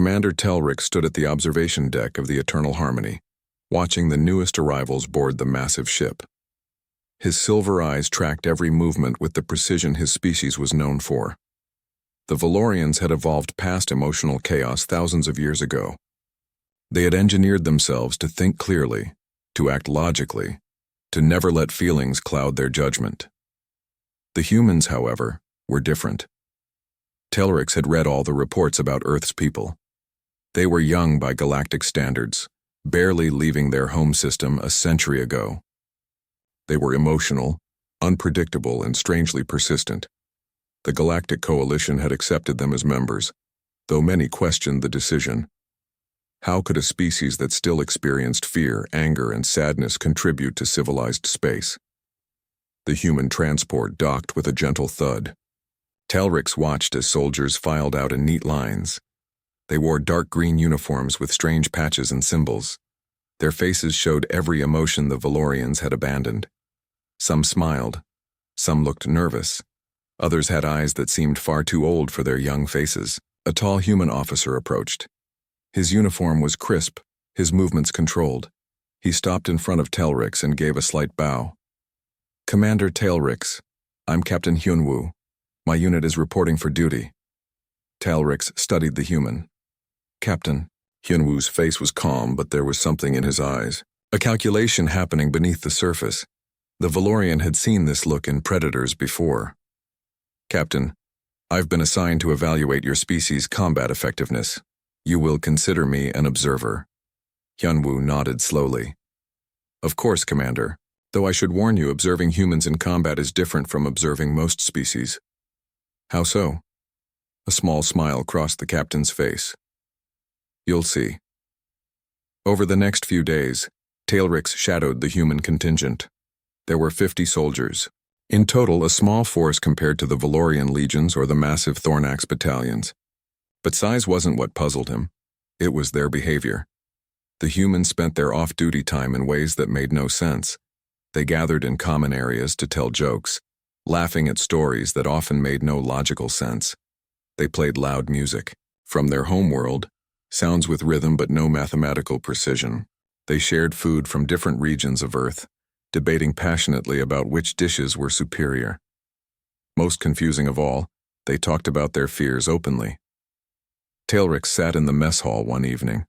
Commander Telric stood at the observation deck of the Eternal Harmony, watching the newest arrivals board the massive ship. His silver eyes tracked every movement with the precision his species was known for. The Valorians had evolved past emotional chaos thousands of years ago. They had engineered themselves to think clearly, to act logically, to never let feelings cloud their judgment. The humans, however, were different. Telrix had read all the reports about Earth's people. They were young by galactic standards, barely leaving their home system a century ago. They were emotional, unpredictable, and strangely persistent. The Galactic Coalition had accepted them as members, though many questioned the decision. How could a species that still experienced fear, anger, and sadness contribute to civilized space? The human transport docked with a gentle thud. Telrix watched as soldiers filed out in neat lines. They wore dark green uniforms with strange patches and symbols. Their faces showed every emotion the Valorians had abandoned. Some smiled, some looked nervous, others had eyes that seemed far too old for their young faces. A tall human officer approached. His uniform was crisp, his movements controlled. He stopped in front of Telrix and gave a slight bow. "Commander Telrix, I'm Captain Hyunwoo. My unit is reporting for duty." Telrix studied the human. "Captain." Hyunwoo's face was calm, but there was something in his eyes, a calculation happening beneath the surface. The Valorian had seen this look in predators before. "Captain, I've been assigned to evaluate your species' combat effectiveness. You will consider me an observer." Hyunwoo nodded slowly. "Of course, Commander, though I should warn you observing humans in combat is different from observing most species." "How so?" A small smile crossed the captain's face. "You'll see." Over the next few days, Telrix shadowed the human contingent. There were 50 soldiers. In total, a small force compared to the Valorian legions or the massive Thornax battalions. But size wasn't what puzzled him. It was their behavior. The humans spent their off-duty time in ways that made no sense. They gathered in common areas to tell jokes, laughing at stories that often made no logical sense. They played loud music. From their homeworld, sounds with rhythm but no mathematical precision. They shared food from different regions of Earth, debating passionately about which dishes were superior. Most confusing of all, they talked about their fears openly. Telrix sat in the mess hall one evening,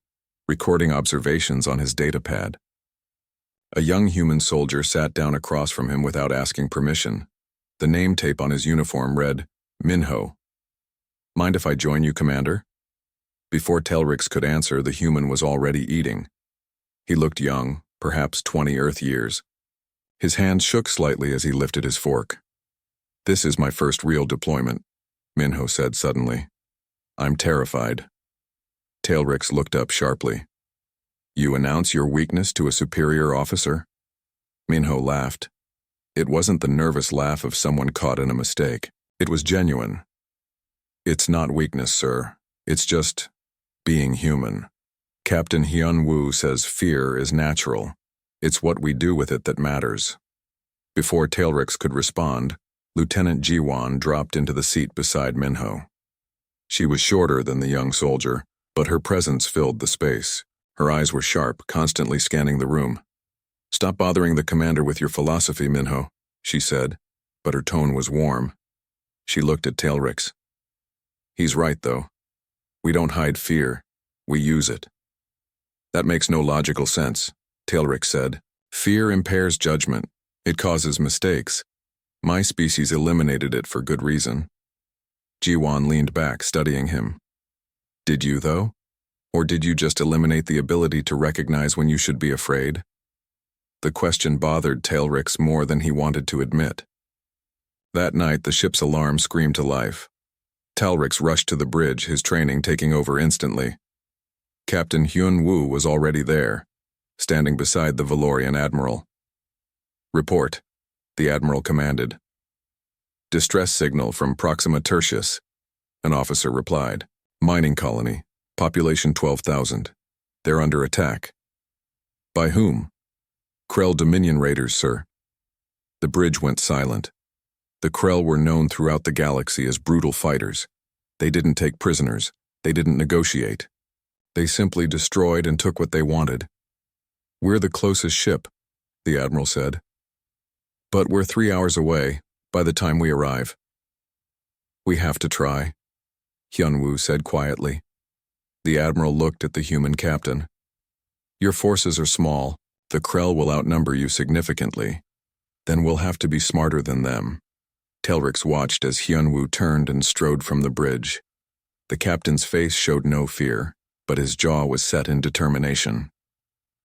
recording observations on his datapad. A young human soldier sat down across from him without asking permission. The name tape on his uniform read, "Minho." "Mind if I join you, Commander?" Before Telrix could answer, the human was already eating. He looked young, perhaps 20 Earth years. His hand shook slightly as he lifted his fork. "This is my first real deployment," Minho said suddenly. "I'm terrified." Telrix looked up sharply. "You announce your weakness to a superior officer?" Minho laughed. It wasn't the nervous laugh of someone caught in a mistake. It was genuine. "It's not weakness, sir. It's just being human. Captain Hyunwoo says fear is natural. It's what we do with it that matters." Before Telrix could respond, Lieutenant Jiwon dropped into the seat beside Minho. She was shorter than the young soldier, but her presence filled the space. Her eyes were sharp, constantly scanning the room. "Stop bothering the commander with your philosophy, Minho," she said, but her tone was warm. She looked at Telrix. "He's right, though. We don't hide fear. We use it." "That makes no logical sense," Telrix said. "Fear impairs judgment. It causes mistakes. My species eliminated it for good reason." Jiwon leaned back, studying him. "Did you, though? Or did you just eliminate the ability to recognize when you should be afraid?" The question bothered Telrix more than he wanted to admit. That night, the ship's alarm screamed to life. Telrix rushed to the bridge, his training taking over instantly. Captain Hyunwoo was already there, standing beside the Valorian admiral. "Report," the admiral commanded. "Distress signal from Proxima Tertius," an officer replied. "Mining colony, population 12,000. They're under attack." "By whom?" "Krell Dominion raiders, sir." The bridge went silent. The Krell were known throughout the galaxy as brutal fighters. They didn't take prisoners. They didn't negotiate. They simply destroyed and took what they wanted. "We're the closest ship," the admiral said. "But we're 3 hours away by the time we arrive." "We have to try," Hyunwoo said quietly. The admiral looked at the human captain. "Your forces are small. The Krell will outnumber you significantly. Then we'll have to be smarter than them." Telrix watched as Hyunwoo turned and strode from the bridge. The captain's face showed no fear, but his jaw was set in determination.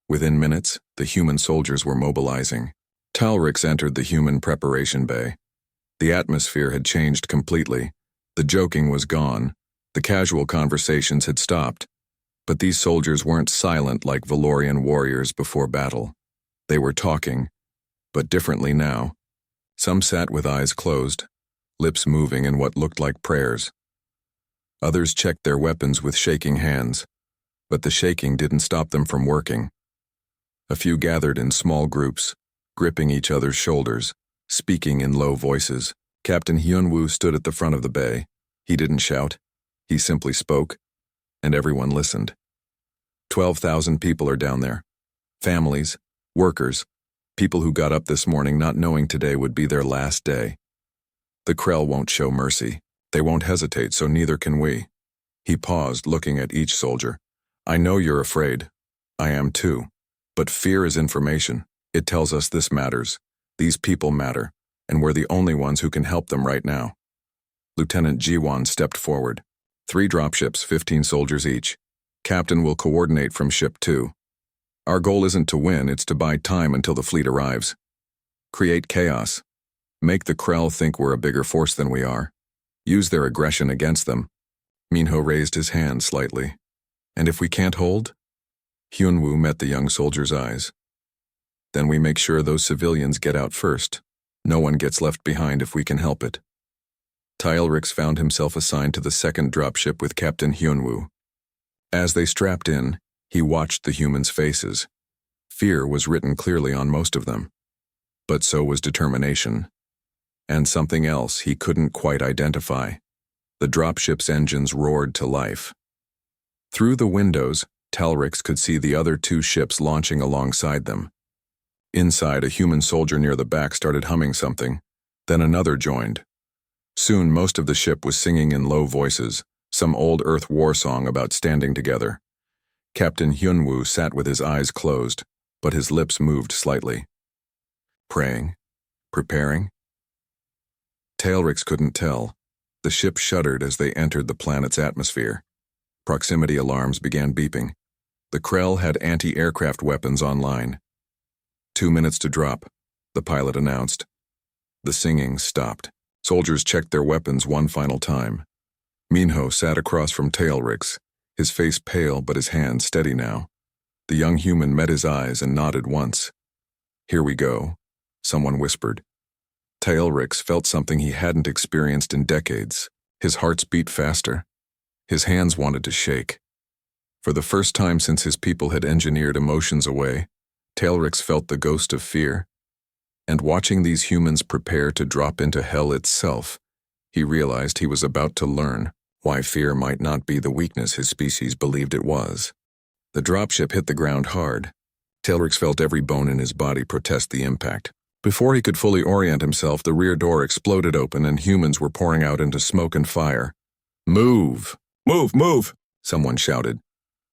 Within minutes, the human soldiers were mobilizing. Talrix entered the human preparation bay. The atmosphere had changed completely. The joking was gone. The casual conversations had stopped. But these soldiers weren't silent like Valorian warriors before battle. They were talking, but differently now. Some sat with eyes closed, lips moving in what looked like prayers. Others checked their weapons with shaking hands, but the shaking didn't stop them from working. A few gathered in small groups, gripping each other's shoulders, speaking in low voices. Captain Hyunwoo stood at the front of the bay. He didn't shout. He simply spoke, and everyone listened. 12,000 people are down there. Families, workers, people who got up this morning not knowing today would be their last day. The Krell won't show mercy. They won't hesitate, so neither can we. He paused, looking at each soldier. "I know you're afraid. I am too. But fear is information. It tells us this matters. These people matter, and we're the only ones who can help them right now." Lieutenant Jiwon stepped forward. 3 dropships, 15 soldiers each. Captain will coordinate from ship 2. Our goal isn't to win, it's to buy time until the fleet arrives. Create chaos. Make the Krell think we're a bigger force than we are. Use their aggression against them. Minho raised his hand slightly. "And if we can't hold?" Hyunwoo met the young soldier's eyes. "Then we make sure those civilians get out first. No one gets left behind if we can help it." Tylrix found himself assigned to the second dropship with Captain Hyunwoo. As they strapped in, he watched the humans' faces. Fear was written clearly on most of them. But so was determination. And something else he couldn't quite identify. The dropship's engines roared to life. Through the windows, Talrix could see the other 2 ships launching alongside them. Inside, a human soldier near the back started humming something. Then another joined. Soon, most of the ship was singing in low voices, some old Earth war song about standing together. Captain Hyunwoo sat with his eyes closed, but his lips moved slightly. Praying? Preparing? Talrix couldn't tell. The ship shuddered as they entered the planet's atmosphere. Proximity alarms began beeping. The Krell had anti-aircraft weapons online. 2 minutes to drop, the pilot announced. The singing stopped. Soldiers checked their weapons one final time. Minho sat across from Talrix, his face pale but his hands steady now. The young human met his eyes and nodded once. "Here we go," someone whispered. Talrix felt something he hadn't experienced in decades. His heart beat faster. His hands wanted to shake. For the first time since his people had engineered emotions away, Talrix felt the ghost of fear. And watching these humans prepare to drop into hell itself, he realized he was about to learn why fear might not be the weakness his species believed it was. The dropship hit the ground hard. Talrix felt every bone in his body protest the impact. Before he could fully orient himself, the rear door exploded open and humans were pouring out into smoke and fire. "Move! Move! Move!" someone shouted.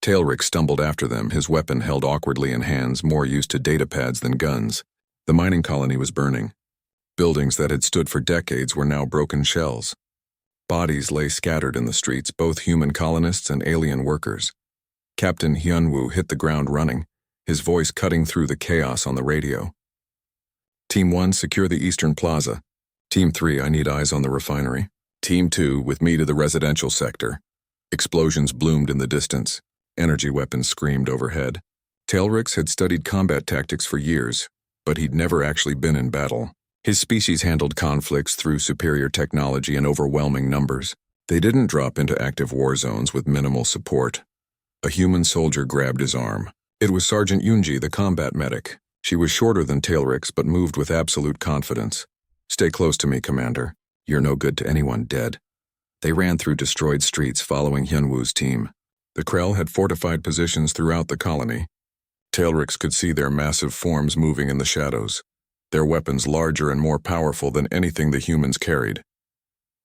Talrix stumbled after them, his weapon held awkwardly in hands more used to datapads than guns. The mining colony was burning. Buildings that had stood for decades were now broken shells. Bodies lay scattered in the streets, both human colonists and alien workers. Captain Hyunwoo hit the ground running, his voice cutting through the chaos on the radio. "Team 1, secure the Eastern Plaza. Team 3, I need eyes on the refinery. Team 2, with me to the residential sector." Explosions bloomed in the distance. Energy weapons screamed overhead. Talrix had studied combat tactics for years, but he'd never actually been in battle. His species handled conflicts through superior technology and overwhelming numbers. They didn't drop into active war zones with minimal support. A human soldier grabbed his arm. It was Sergeant Yoonji, the combat medic. She was shorter than Talrix, but moved with absolute confidence. "Stay close to me, Commander. You're no good to anyone dead." They ran through destroyed streets following Hyunwoo's team. The Krell had fortified positions throughout the colony. Tailrix could see their massive forms moving in the shadows, their weapons larger and more powerful than anything the humans carried.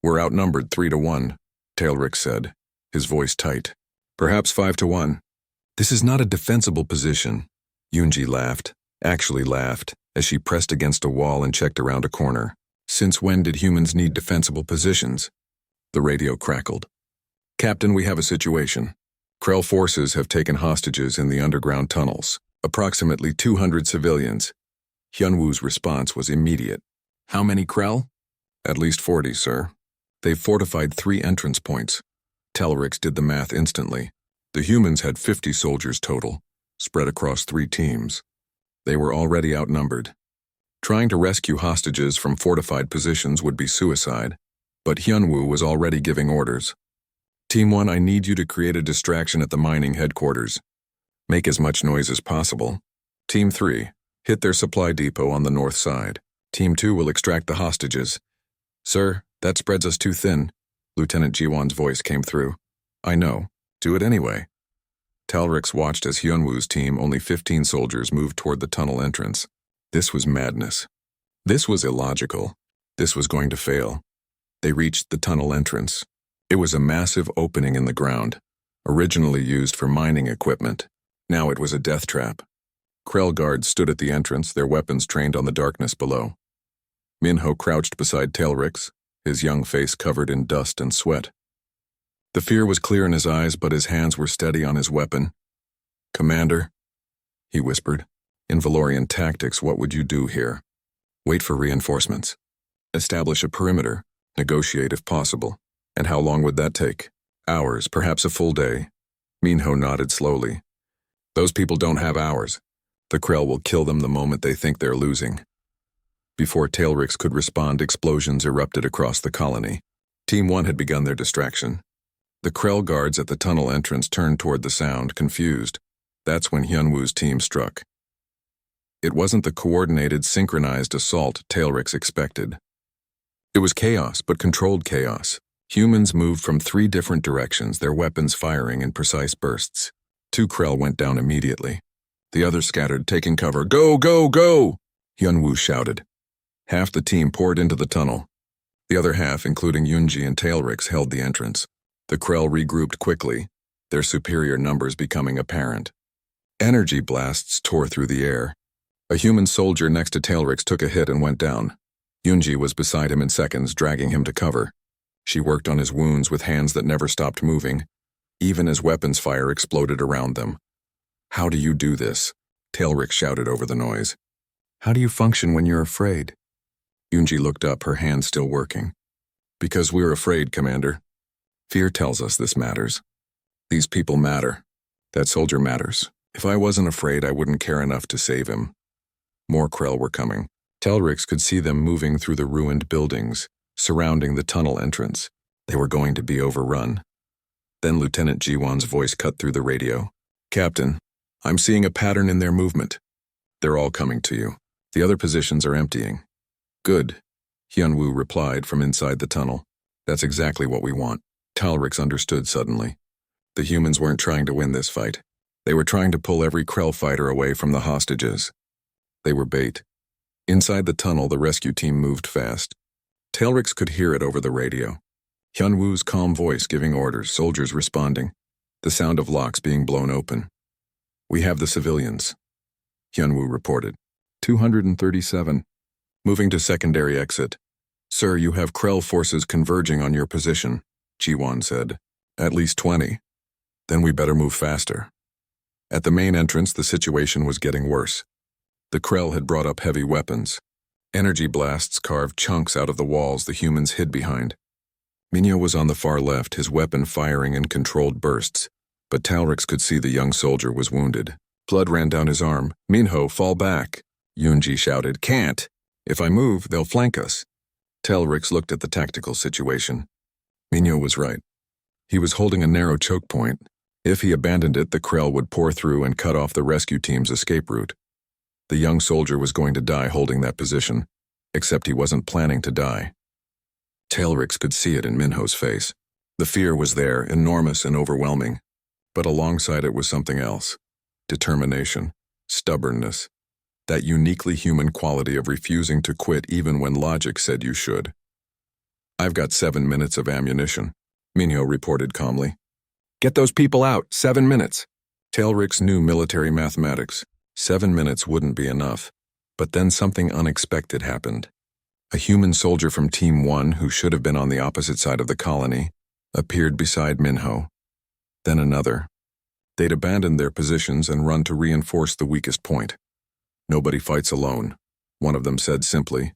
"We're outnumbered 3-1, Tailrix said, his voice tight. "Perhaps 5-1. "This is not a defensible position," Yunji laughed, as she pressed against a wall and checked around a corner. "Since when did humans need defensible positions?" The radio crackled. "Captain, we have a situation. Krell forces have taken hostages in the underground tunnels, approximately 200 civilians." Hyunwoo's response was immediate. "How many Krell?" "At least 40, sir. They've fortified 3 entrance points." Tailrix did the math instantly. The humans had 50 soldiers total, spread across 3 teams. They were already outnumbered. Trying to rescue hostages from fortified positions would be suicide, but Hyunwoo was already giving orders. "Team 1, I need you to create a distraction at the mining headquarters. Make as much noise as possible. Team 3, hit their supply depot on the north side. Team 2 will extract the hostages." "Sir, that spreads us too thin," Lieutenant Jiwon's voice came through. "I know. Do it anyway." Tailrix watched as Hyunwoo's team, only 15 soldiers, moved toward the tunnel entrance. This was madness. This was illogical. This was going to fail. They reached the tunnel entrance. It was a massive opening in the ground, originally used for mining equipment. Now it was a death trap. Krell guards stood at the entrance, their weapons trained on the darkness below. Minho crouched beside Tailrix, his young face covered in dust and sweat. The fear was clear in his eyes, but his hands were steady on his weapon. "Commander," he whispered, "in Valorian tactics, what would you do here? Wait for reinforcements. Establish a perimeter, negotiate if possible. And how long would that take? Hours, perhaps a full day." Minho nodded slowly. "Those people don't have hours. The Krell will kill them the moment they think they're losing." Before Tailrix could respond, explosions erupted across the colony. Team 1 had begun their distraction. The Krell guards at the tunnel entrance turned toward the sound, confused. That's when Hyunwoo's team struck. It wasn't the coordinated, synchronized assault Tailrix expected. It was chaos, but controlled chaos. Humans moved from 3 different directions, their weapons firing in precise bursts. 2 Krell went down immediately. The others scattered, taking cover. "Go, go, go!" Hyunwoo shouted. Half the team poured into the tunnel. The other half, including Yunji and Tailrix, held the entrance. The Krell regrouped quickly, their superior numbers becoming apparent. Energy blasts tore through the air. A human soldier next to Tailrix took a hit and went down. Yunji was beside him in seconds, dragging him to cover. She worked on his wounds with hands that never stopped moving, even as weapons fire exploded around them. "How do you do this?" Tailrix shouted over the noise. "How do you function when you're afraid?" Yunji looked up, her hands still working. "Because we're afraid, Commander. Fear tells us this matters. These people matter. That soldier matters. If I wasn't afraid, I wouldn't care enough to save him." More Krell were coming. Tailrix could see them moving through the ruined buildings, surrounding the tunnel entrance. They were going to be overrun. Then Lieutenant Jiwon's voice cut through the radio. "Captain, I'm seeing a pattern in their movement. They're all coming to you. The other positions are emptying." "Good," Hyunwoo replied from inside the tunnel. "That's exactly what we want." Tailrix understood suddenly. The humans weren't trying to win this fight. They were trying to pull every Krell fighter away from the hostages. They were bait. Inside the tunnel, the rescue team moved fast. Tailrix could hear it over the radio. Hyunwoo's calm voice giving orders, soldiers responding, the sound of locks being blown open. "We have the civilians," Hyunwoo reported. 237. "Moving to secondary exit." "Sir, you have Krell forces converging on your position," Jiwon said. "At least 20. Then we better move faster." At the main entrance, the situation was getting worse. The Krell had brought up heavy weapons. Energy blasts carved chunks out of the walls the humans hid behind. Minho was on the far left, his weapon firing in controlled bursts, but Tailrix could see the young soldier was wounded. Blood ran down his arm. "Minho, fall back!" Yunji shouted. "Can't! If I move, they'll flank us." Tailrix looked at the tactical situation. Minho was right. He was holding a narrow choke point. If he abandoned it, the Krell would pour through and cut off the rescue team's escape route. The young soldier was going to die holding that position, except he wasn't planning to die. Tailrix could see it in Minho's face. The fear was there, enormous and overwhelming. But alongside it was something else. Determination, stubbornness, that uniquely human quality of refusing to quit even when logic said you should. "I've got 7 minutes of ammunition," Minho reported calmly. "Get those people out, 7 minutes." Tailrix knew military mathematics. 7 minutes wouldn't be enough. But then something unexpected happened. A human soldier from Team 1, who should have been on the opposite side of the colony, appeared beside Minho. Then another. They'd abandoned their positions and run to reinforce the weakest point. "Nobody fights alone," one of them said simply.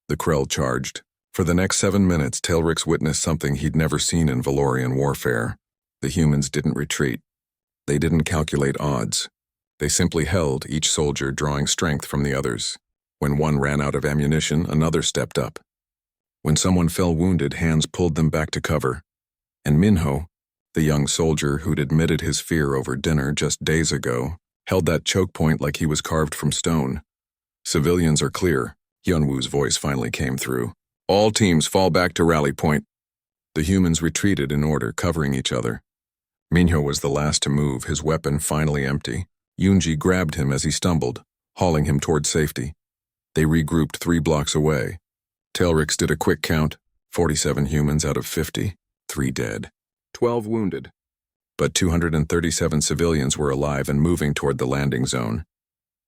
The Krell charged. For the next 7 minutes, Tailrix witnessed something he'd never seen in Valorian warfare. The humans didn't retreat. They didn't calculate odds. They simply held, each soldier drawing strength from the others. When one ran out of ammunition, another stepped up. When someone fell wounded, hands pulled them back to cover. And Minho, the young soldier who'd admitted his fear over dinner just days ago, held that choke point like he was carved from stone. "Civilians are clear," Hyunwoo's voice finally came through. "All teams fall back to rally point." The humans retreated in order, covering each other. Minho was the last to move, his weapon finally empty. Yoonji grabbed him as he stumbled, hauling him toward safety. They regrouped 3 blocks away. Tailrix did a quick count, 47 humans out of 50, 3 dead, 12 wounded. But 237 civilians were alive and moving toward the landing zone.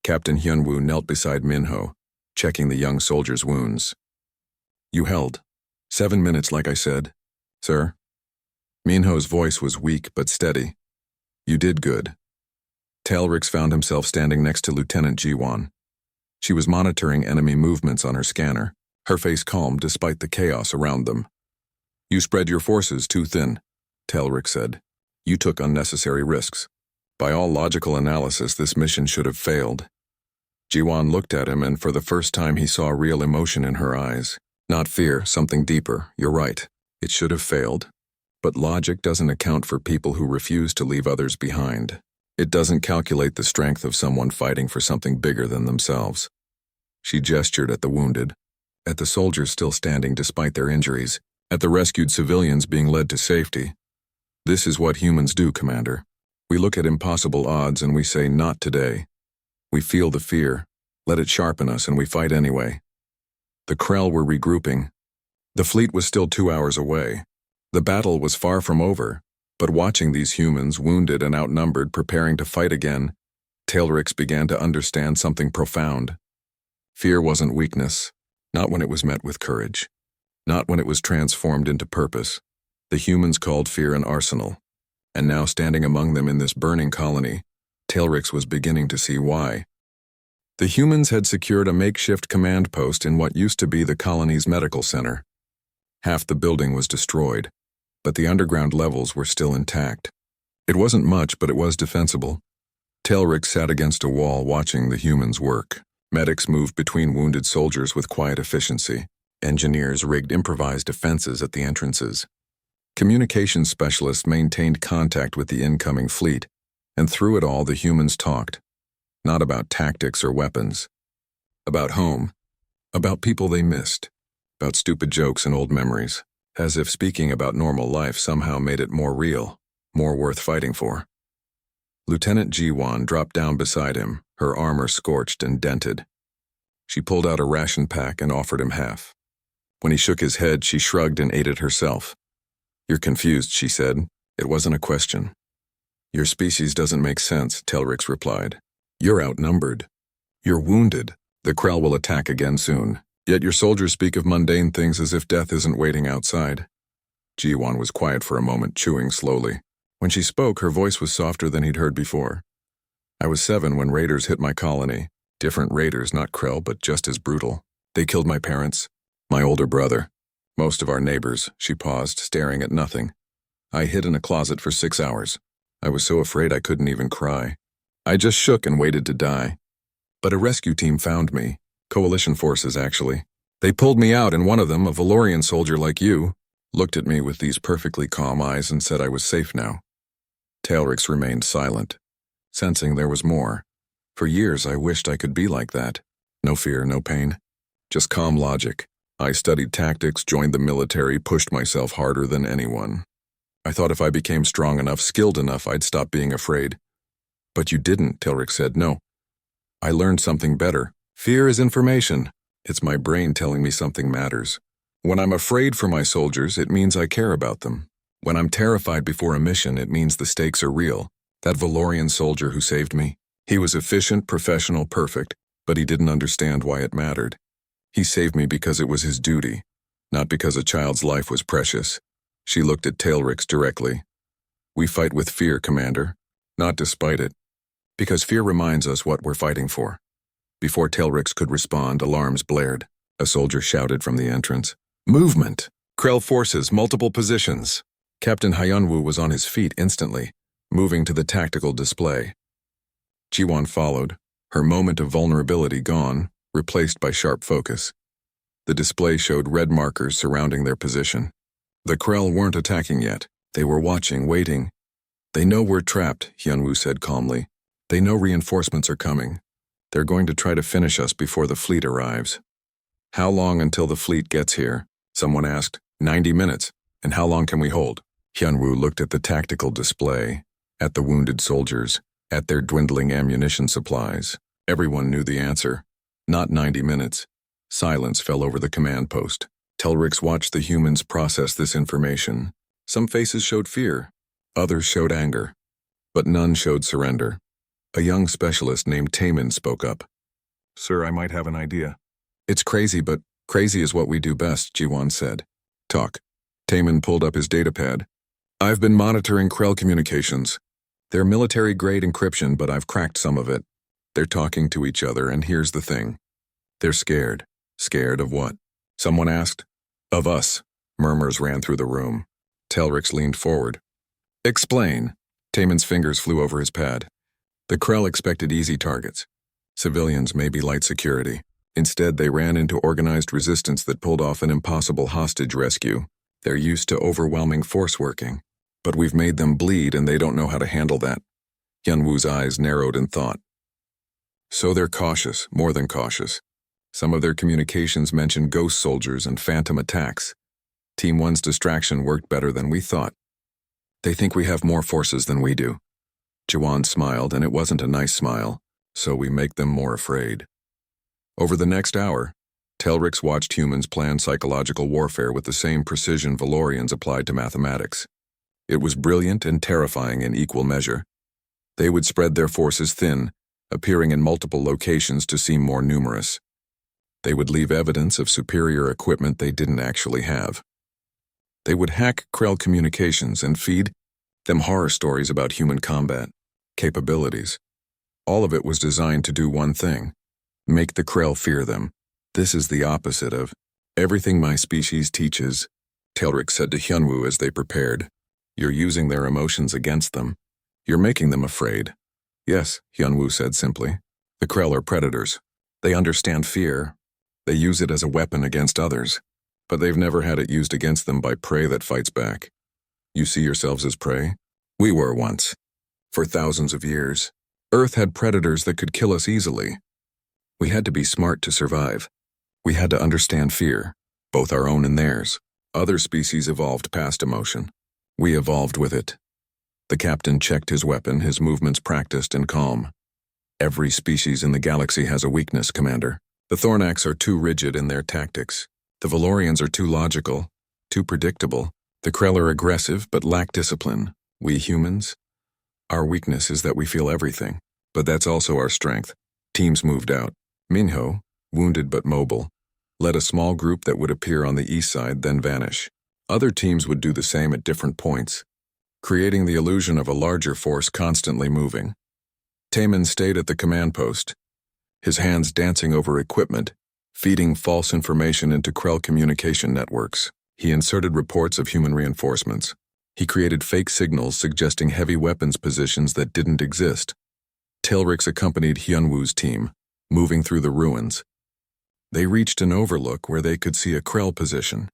Captain Hyunwoo knelt beside Minho, checking the young soldier's wounds. "You held. 7 minutes, like I said. Sir?" Minho's voice was weak but steady. "You did good." Tailrix found himself standing next to Lieutenant Jiwon. She was monitoring enemy movements on her scanner, her face calm despite the chaos around them. "You spread your forces too thin," Tailrix said. "You took unnecessary risks. By all logical analysis, this mission should have failed." Jiwon looked at him, and for the first time he saw real emotion in her eyes. Not fear, something deeper. "You're right. It should have failed. But logic doesn't account for people who refuse to leave others behind. It doesn't calculate the strength of someone fighting for something bigger than themselves." She gestured at the wounded, at the soldiers still standing despite their injuries, at the rescued civilians being led to safety. "This is what humans do, Commander. We look at impossible odds and we say, not today. We feel the fear, let it sharpen us, and we fight anyway." The Krell were regrouping. The fleet was still 2 hours away. The battle was far from over, but watching these humans, wounded and outnumbered, preparing to fight again, Tailrix began to understand something profound. Fear wasn't weakness, not when it was met with courage, not when it was transformed into purpose. The humans called fear an arsenal, and now standing among them in this burning colony, Tailrix was beginning to see why. The humans had secured a makeshift command post in what used to be the colony's medical center. Half the building was destroyed, but the underground levels were still intact. It wasn't much, but it was defensible. Tailrix sat against a wall watching the humans work. Medics moved between wounded soldiers with quiet efficiency. Engineers rigged improvised defenses at the entrances. Communications specialists maintained contact with the incoming fleet, and through it all the humans talked. Not about tactics or weapons. About home. About people they missed. About stupid jokes and old memories. As if speaking about normal life somehow made it more real, more worth fighting for. Lieutenant Jiwon dropped down beside him, her armor scorched and dented. She pulled out a ration pack and offered him half. When he shook his head, she shrugged and ate it herself. "You're confused," she said. "It wasn't a question." "Your species doesn't make sense," Tailrix replied. "You're outnumbered. You're wounded. The Krell will attack again soon. Yet your soldiers speak of mundane things as if death isn't waiting outside." Jiwon was quiet for a moment, chewing slowly. When she spoke, her voice was softer than he'd heard before. "I was 7 when raiders hit my colony. Different raiders, not Krell, but just as brutal. They killed my parents, my older brother, most of our neighbors." She paused, staring at nothing. "I hid in a closet for 6 hours. I was so afraid I couldn't even cry. I just shook and waited to die. But a rescue team found me. Coalition forces, actually. They pulled me out, and one of them, a Valorian soldier like you, looked at me with these perfectly calm eyes and said I was safe now." Tailrix remained silent, sensing there was more. For years I wished I could be like that. No fear, no pain. Just calm logic. I studied tactics, joined the military, pushed myself harder than anyone. I thought if I became strong enough, skilled enough, I'd stop being afraid. But you didn't, Telric said. No. I learned something better. Fear is information. It's my brain telling me something matters. When I'm afraid for my soldiers, it means I care about them. When I'm terrified before a mission, it means the stakes are real. That Valorian soldier who saved me, he was efficient, professional, perfect, but he didn't understand why it mattered. He saved me because it was his duty, not because a child's life was precious. She looked at Tailrix directly. We fight with fear, Commander, not despite it, because fear reminds us what we're fighting for. Before Tailrix could respond, alarms blared. A soldier shouted from the entrance. Movement! Krell forces, multiple positions. Captain Hyunwoo was on his feet instantly, moving to the tactical display. Jiwon followed, her moment of vulnerability gone, replaced by sharp focus. The display showed red markers surrounding their position. The Krell weren't attacking yet. They were watching, waiting. They know we're trapped, Hyunwoo said calmly. They know reinforcements are coming. They're going to try to finish us before the fleet arrives. How long until the fleet gets here? Someone asked. 90 minutes. And how long can we hold? Hyunwoo looked at the tactical display, at the wounded soldiers, at their dwindling ammunition supplies. Everyone knew the answer. Not 90 minutes. Silence fell over the command post. Telrix watched the humans process this information. Some faces showed fear. Others showed anger. But none showed surrender. A young specialist named Taemin spoke up. Sir, I might have an idea. It's crazy, but crazy is what we do best, Jiwon said. Talk. Taemin pulled up his datapad. I've been monitoring Krell communications. They're military-grade encryption, but I've cracked some of it. They're talking to each other, and here's the thing. They're scared. Scared of what? Someone asked. Of us. Murmurs ran through the room. Telrix leaned forward. Explain. Taemin's fingers flew over his pad. The Krell expected easy targets. Civilians, maybe light security. Instead, they ran into organized resistance that pulled off an impossible hostage rescue. They're used to overwhelming force working. But we've made them bleed and they don't know how to handle that. Hyunwoo's eyes narrowed in thought. So they're cautious, more than cautious. Some of their communications mention ghost soldiers and phantom attacks. Team 1's distraction worked better than we thought. They think we have more forces than we do. Jiwon smiled, and it wasn't a nice smile, so we make them more afraid. Over the next hour, Telrix watched humans plan psychological warfare with the same precision Valorians applied to mathematics. It was brilliant and terrifying in equal measure. They would spread their forces thin, appearing in multiple locations to seem more numerous. They would leave evidence of superior equipment they didn't actually have. They would hack Krell communications and feed them horror stories about human combat, capabilities. All of it was designed to do one thing: make the Krell fear them. This is the opposite of everything my species teaches, Telrix said to Hyunwoo as they prepared. You're using their emotions against them. You're making them afraid. Yes, Hyunwoo said simply. The Krell are predators. They understand fear. They use it as a weapon against others. But they've never had it used against them by prey that fights back. You see yourselves as prey? We were once. For thousands of years. Earth had predators that could kill us easily. We had to be smart to survive. We had to understand fear, both our own and theirs. Other species evolved past emotion. We evolved with it. The captain checked his weapon, his movements practiced and calm. Every species in the galaxy has a weakness, Commander. The Thornax are too rigid in their tactics. The Valorians are too logical, too predictable. The Krell are aggressive but lack discipline. We humans? Our weakness is that we feel everything, but that's also our strength. Teams moved out. Minho, wounded but mobile, led a small group that would appear on the east side, then vanish. Other teams would do the same at different points, creating the illusion of a larger force constantly moving. Taemin stayed at the command post, his hands dancing over equipment, feeding false information into Krell communication networks. He inserted reports of human reinforcements. He created fake signals suggesting heavy weapons positions that didn't exist. Telrix accompanied Hyunwoo's team, moving through the ruins. They reached an overlook where they could see a Krell position.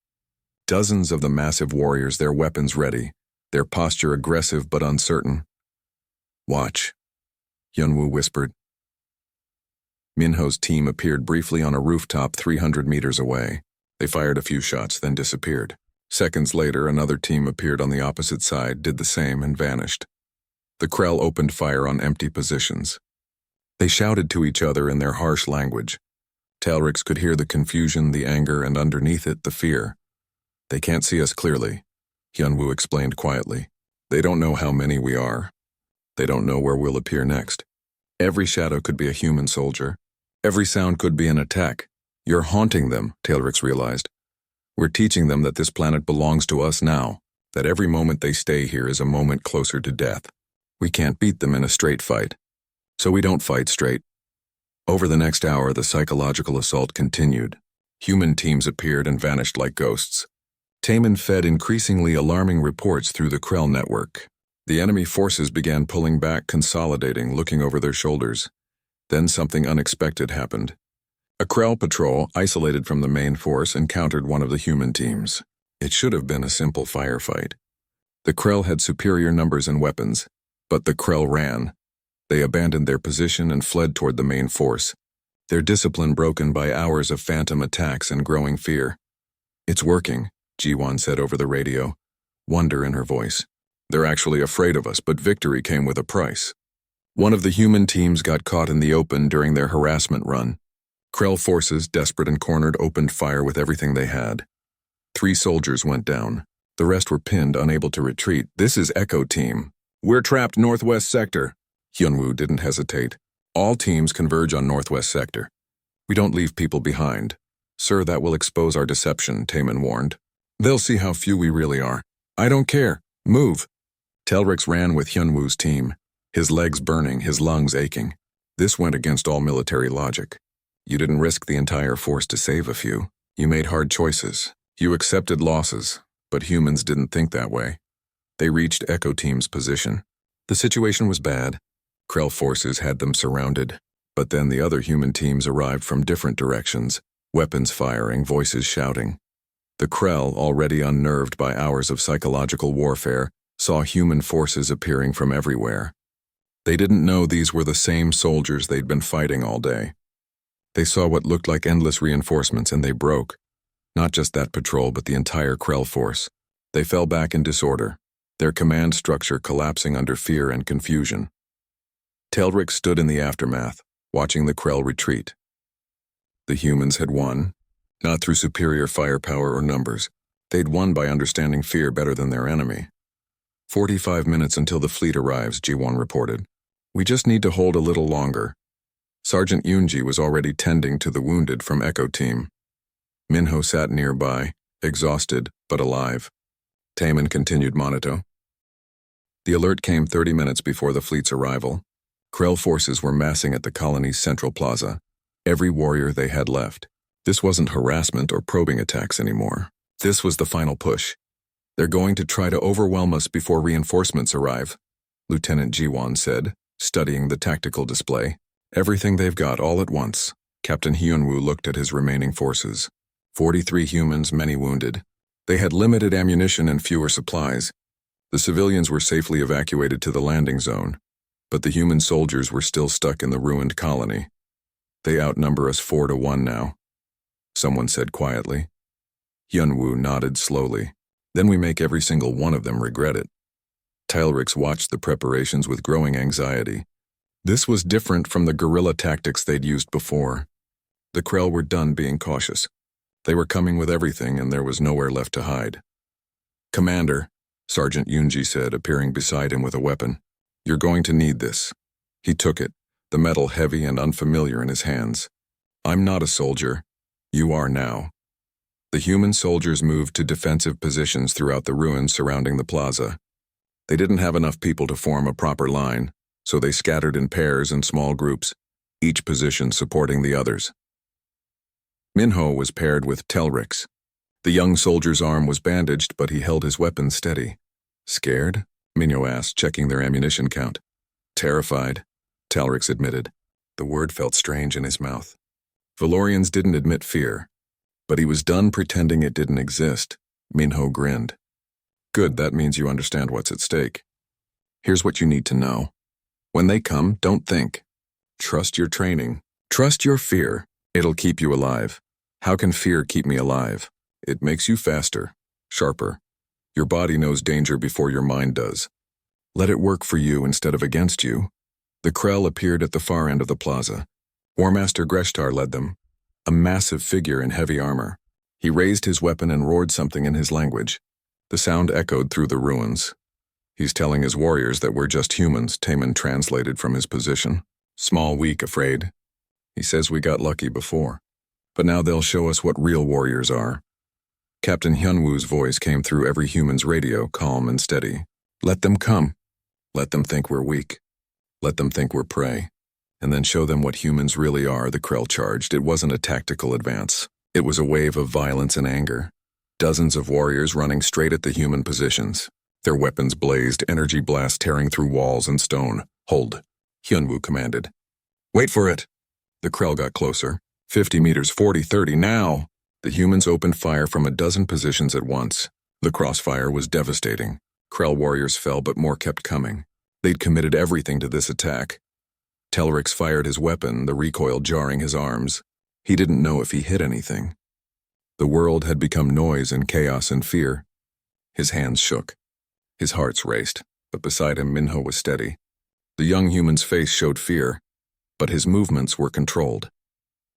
Dozens of the massive warriors, their weapons ready, their posture aggressive but uncertain. Watch, Hyunwoo whispered. Minho's team appeared briefly on a rooftop 300 meters away. They fired a few shots, then disappeared. Seconds later, another team appeared on the opposite side, did the same, and vanished. The Krell opened fire on empty positions. They shouted to each other in their harsh language. Talrix could hear the confusion, the anger, and underneath it, the fear. They can't see us clearly, Hyunwoo explained quietly. They don't know how many we are. They don't know where we'll appear next. Every shadow could be a human soldier. Every sound could be an attack. You're haunting them, Talrix realized. We're teaching them that this planet belongs to us now, that every moment they stay here is a moment closer to death. We can't beat them in a straight fight, so we don't fight straight. Over the next hour, the psychological assault continued. Human teams appeared and vanished like ghosts. Taemin fed increasingly alarming reports through the Krell network. The enemy forces began pulling back, consolidating, looking over their shoulders. Then something unexpected happened. A Krell patrol, isolated from the main force, encountered one of the human teams. It should have been a simple firefight. The Krell had superior numbers and weapons, but the Krell ran. They abandoned their position and fled toward the main force, their discipline broken by hours of phantom attacks and growing fear. It's working, Ji-won said over the radio, wonder in her voice. They're actually afraid of us, but victory came with a price. One of the human teams got caught in the open during their harassment run. Krell forces, desperate and cornered, opened fire with everything they had. 3 soldiers went down. The rest were pinned, unable to retreat. This is Echo Team. We're trapped northwest sector. Hyunwoo didn't hesitate. All teams converge on northwest sector. We don't leave people behind. Sir, that will expose our deception, Taemin warned. They'll see how few we really are. I don't care. Move. Talrix ran with Hyunwoo's team, his legs burning, his lungs aching. This went against all military logic. You didn't risk the entire force to save a few. You made hard choices. You accepted losses, but humans didn't think that way. They reached Echo Team's position. The situation was bad. Krell forces had them surrounded, but then the other human teams arrived from different directions, weapons firing, voices shouting. The Krell, already unnerved by hours of psychological warfare, saw human forces appearing from everywhere. They didn't know these were the same soldiers they'd been fighting all day. They saw what looked like endless reinforcements, and they broke. Not just that patrol, but the entire Krell force. They fell back in disorder, their command structure collapsing under fear and confusion. Talrix stood in the aftermath, watching the Krell retreat. The humans had won, not through superior firepower or numbers. They'd won by understanding fear better than their enemy. 45 minutes until the fleet arrives, Ji-won reported. We just need to hold a little longer. Sergeant Yoonji was already tending to the wounded from Echo Team. Minho sat nearby, exhausted but alive. Taemin continued monotone. The alert came 30 minutes before the fleet's arrival. Krell forces were massing at the colony's central plaza, every warrior they had left. This wasn't harassment or probing attacks anymore. This was the final push. They're going to try to overwhelm us before reinforcements arrive, Lieutenant Ji-won said, studying the tactical display. Everything they've got all at once. Captain Hyunwoo looked at his remaining forces. 43 humans, many wounded. They had limited ammunition and fewer supplies. The civilians were safely evacuated to the landing zone, but the human soldiers were still stuck in the ruined colony. They outnumber us 4-1 now, someone said quietly. Hyunwoo nodded slowly. Then we make every single one of them regret it. Talrix watched the preparations with growing anxiety. This was different from the guerrilla tactics they'd used before. The Krell were done being cautious. They were coming with everything, and there was nowhere left to hide. Commander, Sergeant Yoonji said, appearing beside him with a weapon. You're going to need this. He took it, the metal heavy and unfamiliar in his hands. I'm not a soldier. You are now. The human soldiers moved to defensive positions throughout the ruins surrounding the plaza. They didn't have enough people to form a proper line, so they scattered in pairs and small groups, each position supporting the others. Minho was paired with Talrix. The young soldier's arm was bandaged, but he held his weapon steady. Scared? Minho asked, checking their ammunition count. Terrified, Talrix admitted. The word felt strange in his mouth. Valorians didn't admit fear, but he was done pretending it didn't exist. Minho grinned. Good, that means you understand what's at stake. Here's what you need to know. When they come, don't think. Trust your training. Trust your fear. It'll keep you alive. How can fear keep me alive? It makes you faster. sharper. Your body knows danger before your mind does. Let it work for you instead of against you. The Krell appeared at the far end of the plaza. War Master Greshtar led them, a massive figure in heavy armor. He raised his weapon and roared something in his language. The sound echoed through the ruins. He's telling his warriors that we're just humans, Taman translated from his position. Small, weak, afraid. He says we got lucky before. But now they'll show us what real warriors are. Captain Hyunwoo's voice came through every human's radio, calm and steady. Let them come. Let them think we're weak. Let them think we're prey. And then show them what humans really are, the Krell charged. It wasn't a tactical advance. It was a wave of violence and anger. Dozens of warriors running straight at the human positions. Their weapons blazed, energy blasts tearing through walls and stone. Hold, Hyunwoo commanded. Wait for it. The Krell got closer. 50 meters, 40, 30, now! The humans opened fire from a dozen positions at once. The crossfire was devastating. Krell warriors fell, but more kept coming. They'd committed everything to this attack. Telrix fired his weapon, the recoil jarring his arms. He didn't know if he hit anything. The world had become noise and chaos and fear. His hands shook. His heart raced, but beside him Minho was steady. The young human's face showed fear, but his movements were controlled.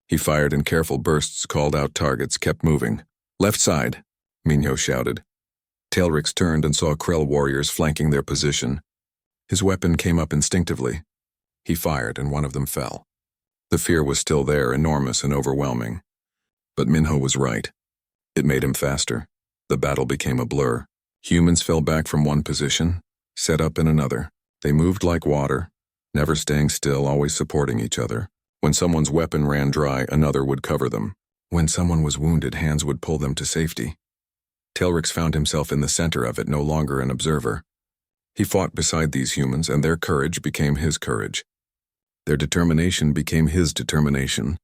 He fired in careful bursts, called out targets, kept moving. Left side, Minho shouted. Telrix turned and saw Krell warriors flanking their position. His weapon came up instinctively. He fired and one of them fell. The fear was still there, enormous and overwhelming. But Minho was right. It made him faster. The battle became a blur. Humans fell back from one position, set up in another. They moved like water, never staying still, always supporting each other. When someone's weapon ran dry, another would cover them. When someone was wounded, hands would pull them to safety. Telrix found himself in the center of it, no longer an observer. He fought beside these humans, and their courage became his courage. Their determination became his determination.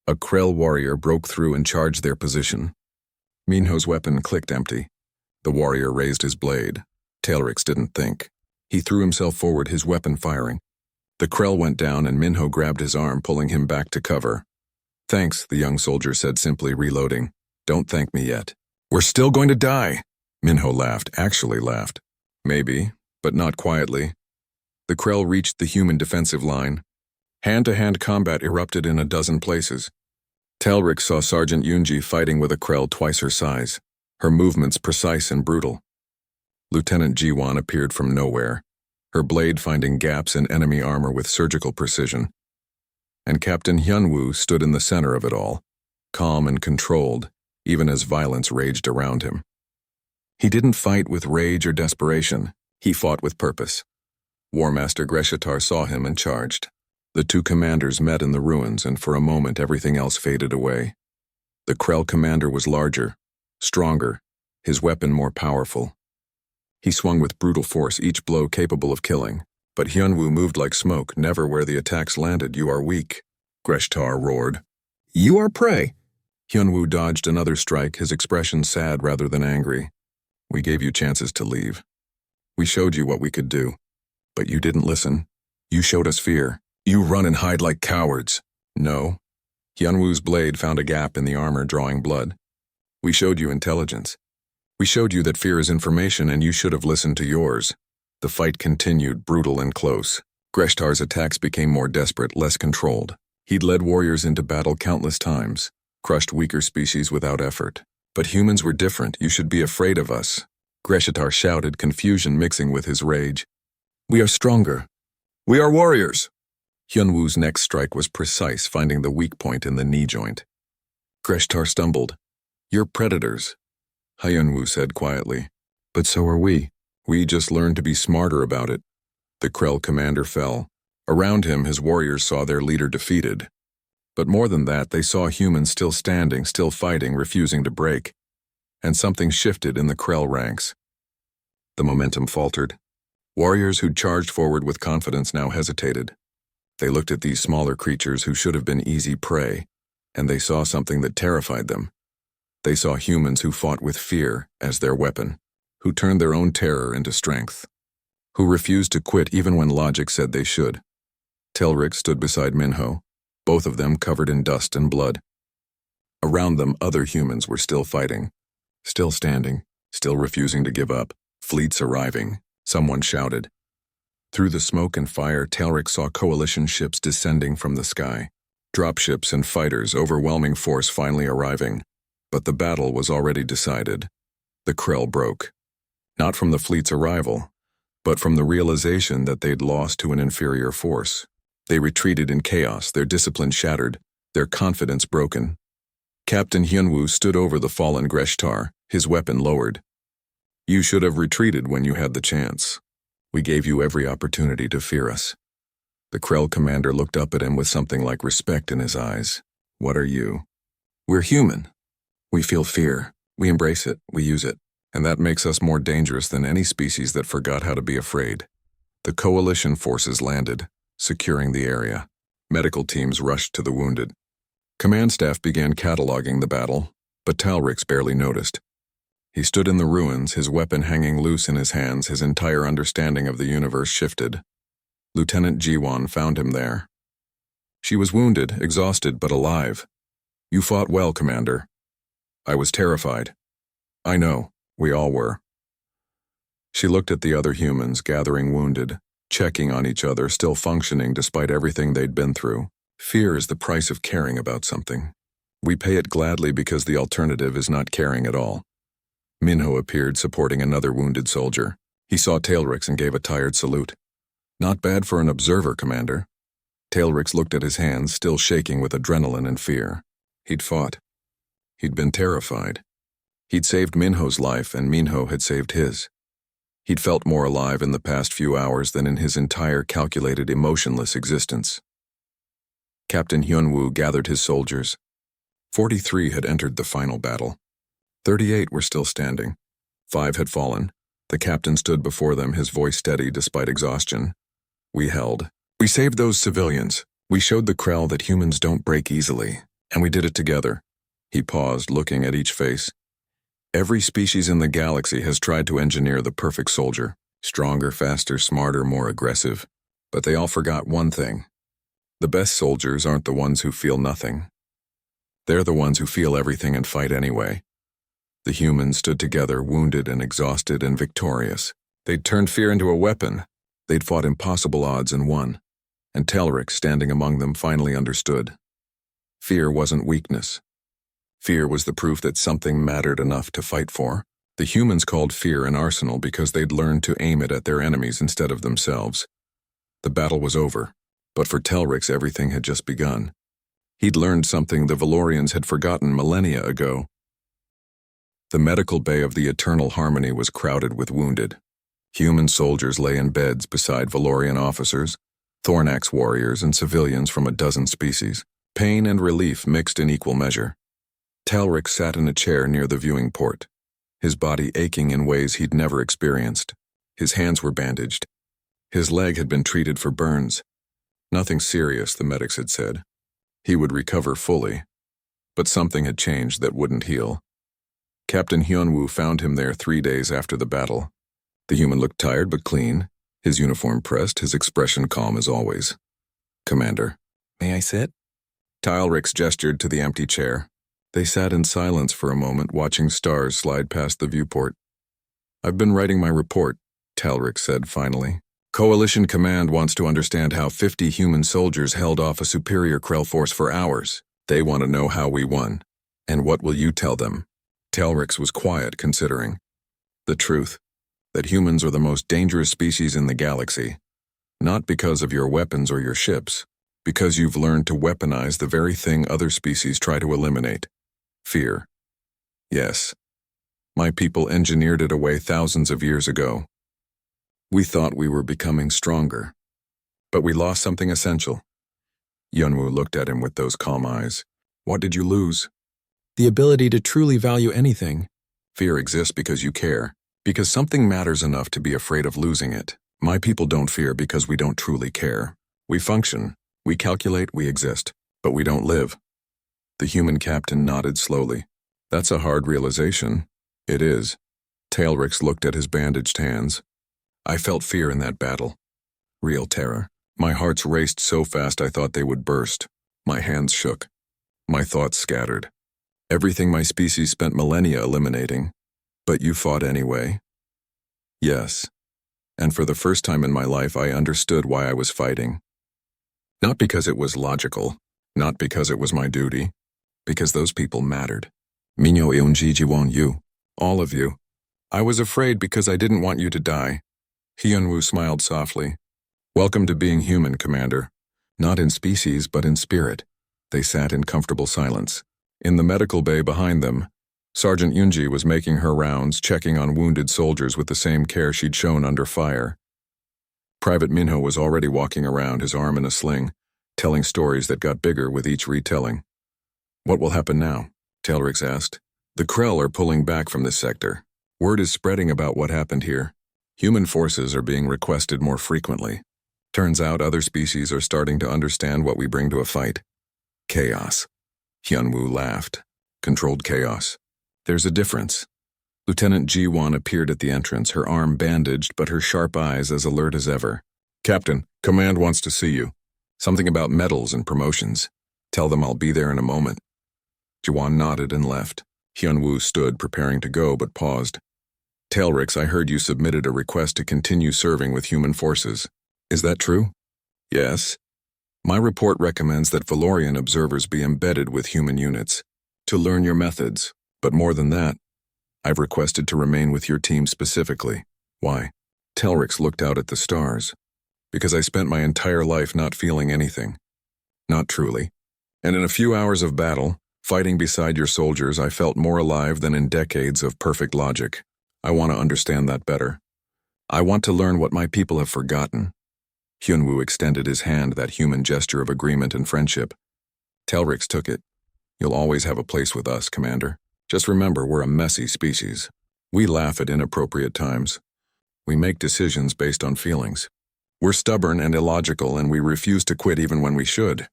A Krell warrior broke through and charged their position. Minho's weapon clicked empty. The warrior raised his blade. Telrix didn't think. He threw himself forward, his weapon firing. The Krell went down and Minho grabbed his arm, pulling him back to cover. Thanks, the young soldier said simply, reloading. Don't thank me yet. We're still going to die. Minho laughed, actually laughed. Maybe, but not quietly. The Krell reached the human defensive line. Hand-to-hand combat erupted in a dozen places. Telrix saw Sergeant Yunji fighting with a Krell twice her size, her movements precise and brutal. Lieutenant Jiwon appeared from nowhere, her blade finding gaps in enemy armor with surgical precision. And Captain Hyunwoo stood in the center of it all, calm and controlled, even as violence raged around him. He didn't fight with rage or desperation. He fought with purpose. War Master Greshatar saw him and charged. The two commanders met in the ruins, and for a moment everything else faded away. The Krell commander was larger, stronger, his weapon more powerful. He swung with brutal force, each blow capable of killing. But Hyunwoo moved like smoke, never where the attacks landed. You are weak, Greshtar roared. You are prey. Hyunwoo dodged another strike, his expression sad rather than angry. We gave you chances to leave. We showed you what we could do. But you didn't listen. You showed us fear. You run and hide like cowards. No. Hyunwoo's blade found a gap in the armor, drawing blood. We showed you intelligence. We showed you that fear is information, and you should have listened to yours. The fight continued, brutal and close. Greshtar's attacks became more desperate, less controlled. He'd led warriors into battle countless times, crushed weaker species without effort. But humans were different. You should be afraid of us. Greshatar shouted, confusion mixing with his rage. We are stronger. We are warriors. Hyunwoo's next strike was precise, finding the weak point in the knee joint. Greshtar stumbled. You're predators, Hyunwoo said quietly. But so are we. We just learned to be smarter about it. The Krell commander fell. Around him, his warriors saw their leader defeated. But more than that, they saw humans still standing, still fighting, refusing to break. And something shifted in the Krell ranks. The momentum faltered. Warriors who'd charged forward with confidence now hesitated. They looked at these smaller creatures who should have been easy prey, and they saw something that terrified them. They saw humans who fought with fear as their weapon, who turned their own terror into strength, who refused to quit even when logic said they should. Telrix stood beside Minho, both of them covered in dust and blood. Around them, other humans were still fighting, still standing, Still refusing to give up. Fleets arriving, someone shouted. Through the smoke and fire, Talric saw coalition ships descending from the sky. Dropships and fighters, overwhelming force finally arriving. But the battle was already decided. The Krell broke. Not from the fleet's arrival, but from the realization that they'd lost to an inferior force. They retreated in chaos, their discipline shattered, their confidence broken. Captain Hyunwoo stood over the fallen Greshtar, his weapon lowered. You should have retreated when you had the chance. We gave you every opportunity to fear us. The Krell commander looked up at him with something like respect in his eyes. What are you? We're human. We feel fear. We embrace it. We use it. And that makes us more dangerous than any species that forgot how to be afraid. The coalition forces landed, securing the area. Medical teams rushed to the wounded. Command staff began cataloging the battle, but Talrix barely noticed. He stood in the ruins, his weapon hanging loose in his hands, his entire understanding of the universe shifted. Lieutenant Jiwon found him there. She was wounded, exhausted, but alive. You fought well, Commander. I was terrified. I know, we all were. She looked at the other humans, gathering wounded, checking on each other, still functioning despite everything they'd been through. Fear is the price of caring about something. We pay it gladly because the alternative is not caring at all. Minho appeared, supporting another wounded soldier. He saw Tailrix and gave a tired salute. Not bad for an observer, Commander. Tailrix looked at his hands, still shaking with adrenaline and fear. He'd fought. He'd been terrified. He'd saved Minho's life, and Minho had saved his. He'd felt more alive in the past few hours than in his entire calculated, emotionless existence. Captain Hyunwoo gathered his soldiers. 43 had entered the final battle. 38 were still standing. 5 had fallen. The captain stood before them, his voice steady despite exhaustion. We held. We saved those civilians. We showed the Krell that humans don't break easily, and we did it together. He paused, looking at each face. Every species in the galaxy has tried to engineer the perfect soldier. Stronger, faster, smarter, more aggressive. But they all forgot one thing. The best soldiers aren't the ones who feel nothing. They're the ones who feel everything and fight anyway. The humans stood together, wounded and exhausted and victorious. They'd turned fear into a weapon. They'd fought impossible odds and won. And Telric, standing among them, finally understood. Fear wasn't weakness. Fear was the proof that something mattered enough to fight for. The humans called fear an arsenal because they'd learned to aim it at their enemies instead of themselves. The battle was over, but for Telrix everything had just begun. He'd learned something the Valorians had forgotten millennia ago. The medical bay of the Eternal Harmony was crowded with wounded. Human soldiers lay in beds beside Valorian officers, Thornax warriors, and civilians from a dozen species. Pain and relief mixed in equal measure. Talric sat in a chair near the viewing port, his body aching in ways he'd never experienced. His hands were bandaged. His leg had been treated for burns. Nothing serious, the medics had said. He would recover fully. But something had changed that wouldn't heal. Captain Hyunwoo found him there 3 days after the battle. The human looked tired but clean, his uniform pressed, his expression calm as always. Commander, may I sit? Talrix gestured to the empty chair. They sat in silence for a moment, watching stars slide past the viewport. I've been writing my report, Talrix said finally. Coalition Command wants to understand how 50 human soldiers held off a superior Krell force for hours. They want to know how we won. And what will you tell them? Talrix was quiet, considering. The truth, that humans are the most dangerous species in the galaxy. Not because of your weapons or your ships, because you've learned to weaponize the very thing other species try to eliminate. Fear. Yes. My people engineered it away thousands of years ago. We thought we were becoming stronger. But we lost something essential. Yunwoo looked at him with those calm eyes. What did you lose? The ability to truly value anything. Fear exists because you care, because something matters enough to be afraid of losing it. My people don't fear because we don't truly care. We function, we calculate, we exist, but we don't live. The human captain nodded slowly. That's a hard realization. It is. Talrix looked at his bandaged hands. I felt fear in that battle. Real terror. My hearts raced so fast I thought they would burst. My hands shook. My thoughts scattered. Everything my species spent millennia eliminating. But you fought anyway? Yes. And for the first time in my life I understood why I was fighting. Not because it was logical, not because it was my duty, because those people mattered. Minyo Eunji you. All of you. I was afraid because I didn't want you to die. Hyunwoo smiled softly. Welcome to being human, Commander. Not in species, but in spirit. They sat in comfortable silence. In the medical bay behind them, Sergeant Yunji was making her rounds, checking on wounded soldiers with the same care she'd shown under fire. Private Minho was already walking around, his arm in a sling, telling stories that got bigger with each retelling. What will happen now? Tailrix asked. The Krell are pulling back from this sector. Word is spreading about what happened here. Human forces are being requested more frequently. Turns out other species are starting to understand what we bring to a fight. Chaos. Hyunwoo laughed. Controlled chaos. There's a difference. Lieutenant Ji-won appeared at the entrance, her arm bandaged but her sharp eyes as alert as ever. Captain, Command wants to see you. Something about medals and promotions. Tell them I'll be there in a moment. Ji-won nodded and left. Hyunwoo stood, preparing to go, but paused. Tailrix, I heard you submitted a request to continue serving with human forces. Is that true? Yes. My report recommends that Valorian observers be embedded with human units to learn your methods. But more than that, I've requested to remain with your team specifically. Why? Tailrix looked out at the stars. Because I spent my entire life not feeling anything. Not truly. And in a few hours of battle, fighting beside your soldiers, I felt more alive than in decades of perfect logic. I want to understand that better. I want to learn what my people have forgotten. Hyunwoo extended his hand, that human gesture of agreement and friendship. Tailrix took it. You'll always have a place with us, Commander. Just remember, we're a messy species. We laugh at inappropriate times. We make decisions based on feelings. We're stubborn and illogical, and we refuse to quit even when we should.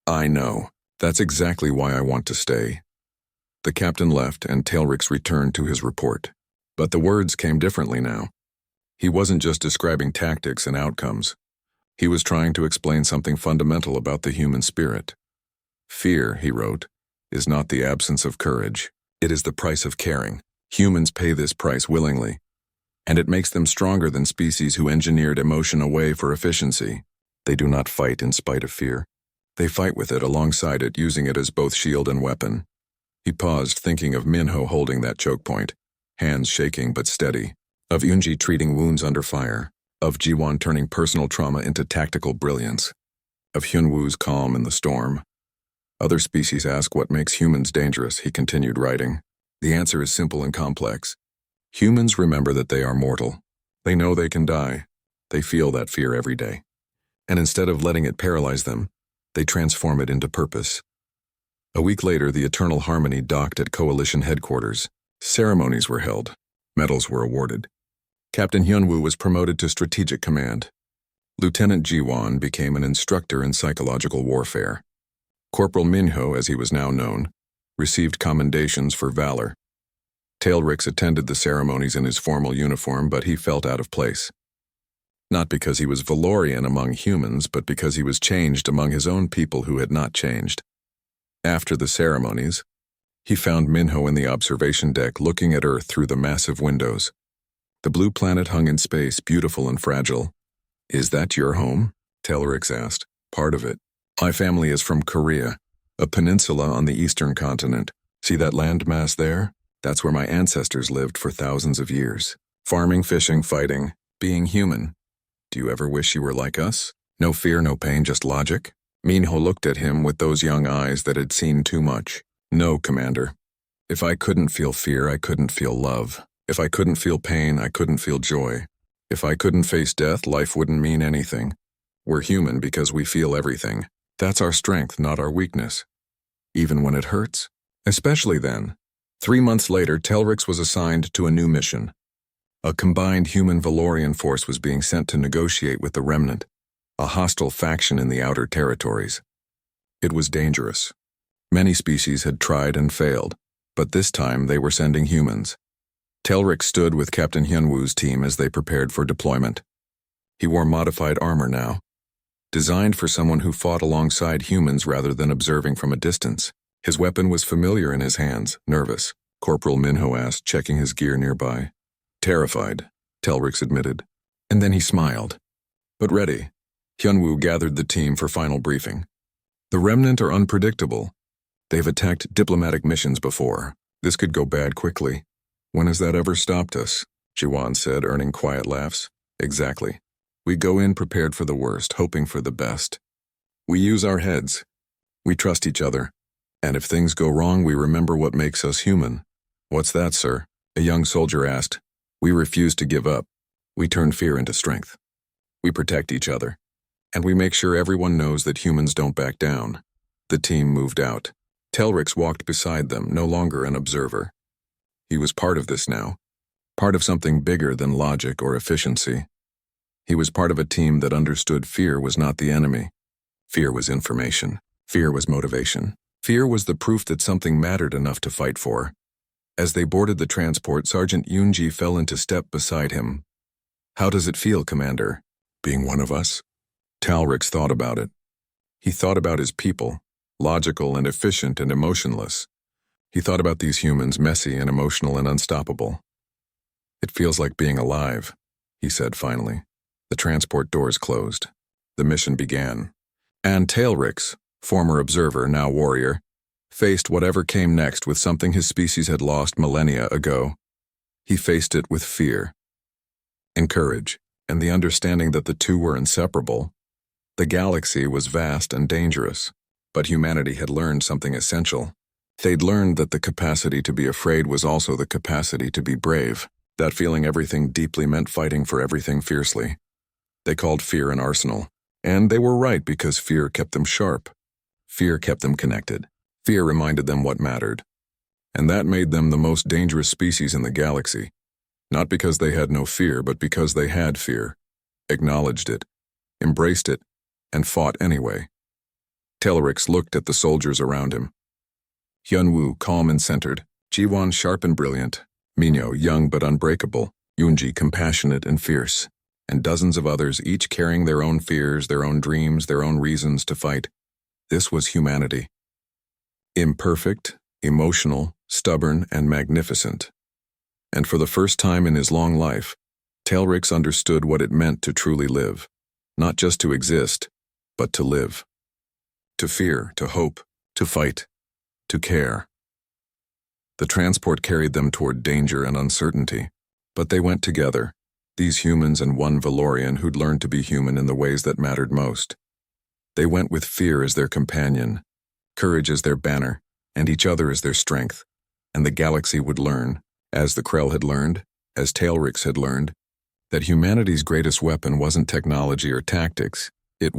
I know. That's exactly why I want to stay. The captain left, and Tailrix returned to his report. But the words came differently now. He wasn't just describing tactics and outcomes. He was trying to explain something fundamental about the human spirit. Fear, he wrote, is not the absence of courage. It is the price of caring. Humans pay this price willingly. And it makes them stronger than species who engineered emotion away for efficiency. They do not fight in spite of fear. They fight with it, alongside it, using it as both shield and weapon. He paused, thinking of Minho holding that choke point, hands shaking but steady, of Yunji treating wounds under fire, of Ji-won turning personal trauma into tactical brilliance, of Hyunwoo's calm in the storm. Other species ask what makes humans dangerous, he continued writing. The answer is simple and complex. Humans remember that they are mortal. They know they can die. They feel that fear every day. And instead of letting it paralyze them, they transform it into purpose. A week later, the Eternal Harmony docked at Coalition headquarters. Ceremonies were held. Medals were awarded. Captain Hyunwoo was promoted to Strategic Command. Lieutenant Ji-won became an instructor in psychological warfare. Corporal Minho, as he was now known, received commendations for valor. Tailrix attended the ceremonies in his formal uniform, but he felt out of place. Not because he was Valorian among humans, but because he was changed among his own people who had not changed. After the ceremonies, he found Minho in the observation deck looking at Earth through the massive windows. The blue planet hung in space, beautiful and fragile. Is that your home? Tailrix asked. Part of it. My family is from Korea, a peninsula on the eastern continent. See that landmass there? That's where my ancestors lived for thousands of years. Farming, fishing, fighting, being human. Do you ever wish you were like us? No fear, no pain, just logic? Minho looked at him with those young eyes that had seen too much. No, Commander. If I couldn't feel fear, I couldn't feel love. If I couldn't feel pain, I couldn't feel joy. If I couldn't face death, life wouldn't mean anything. We're human because we feel everything. That's our strength, not our weakness. Even when it hurts? Especially then. 3 months later, Tailrix was assigned to a new mission. A combined human-Valorian force was being sent to negotiate with the Remnant, a hostile faction in the outer territories. It was dangerous. Many species had tried and failed, but this time they were sending humans. Tailrix stood with Captain Hyunwoo's team as they prepared for deployment. He wore modified armor now, designed for someone who fought alongside humans rather than observing from a distance. His weapon was familiar in his hands, nervous, Corporal Minho asked, checking his gear nearby. Terrified, Telrix admitted. And then he smiled. But ready. Hyunwoo gathered the team for final briefing. The Remnant are unpredictable. They've attacked diplomatic missions before. This could go bad quickly. When has that ever stopped us? Jiwan said, earning quiet laughs. Exactly. We go in prepared for the worst, hoping for the best. We use our heads. We trust each other. And if things go wrong, we remember what makes us human. What's that, sir? A young soldier asked. We refuse to give up. We turn fear into strength. We protect each other. And we make sure everyone knows that humans don't back down. The team moved out. Telrix walked beside them, no longer an observer. He was part of this now. Part of something bigger than logic or efficiency. He was part of a team that understood fear was not the enemy. Fear was information. Fear was motivation. Fear was the proof that something mattered enough to fight for. As they boarded the transport, Sergeant Yoonji fell into step beside him. How does it feel, Commander? Being one of us? Talrix thought about it. He thought about his people, logical and efficient and emotionless. He thought about these humans, messy and emotional and unstoppable. It feels like being alive, he said finally. The transport doors closed. The mission began. And Talrix, former observer, now warrior, faced whatever came next with something his species had lost millennia ago. He faced it with fear and courage, and the understanding that the two were inseparable. The galaxy was vast and dangerous, but humanity had learned something essential. They'd learned that the capacity to be afraid was also the capacity to be brave, that feeling everything deeply meant fighting for everything fiercely. They called fear an arsenal, and they were right because fear kept them sharp. Fear kept them connected. Fear reminded them what mattered. And that made them the most dangerous species in the galaxy. Not because they had no fear, but because they had fear, acknowledged it, embraced it, and fought anyway. Telrix looked at the soldiers around him. Hyunwoo, calm and centered, Jiwon, sharp and brilliant, Minho, young but unbreakable, Yoonji, compassionate and fierce, and dozens of others, each carrying their own fears, their own dreams, their own reasons to fight. This was humanity. Imperfect, emotional, stubborn, and magnificent. And for the first time in his long life, Telrix understood what it meant to truly live. Not just to exist, but to live. To fear, to hope, to fight, to care. The transport carried them toward danger and uncertainty, but they went together, these humans and one Valorian who'd learned to be human in the ways that mattered most. They went with fear as their companion, courage as their banner, and each other as their strength, and the galaxy would learn, as the Krell had learned, as Talrix had learned, that humanity's greatest weapon wasn't technology or tactics, it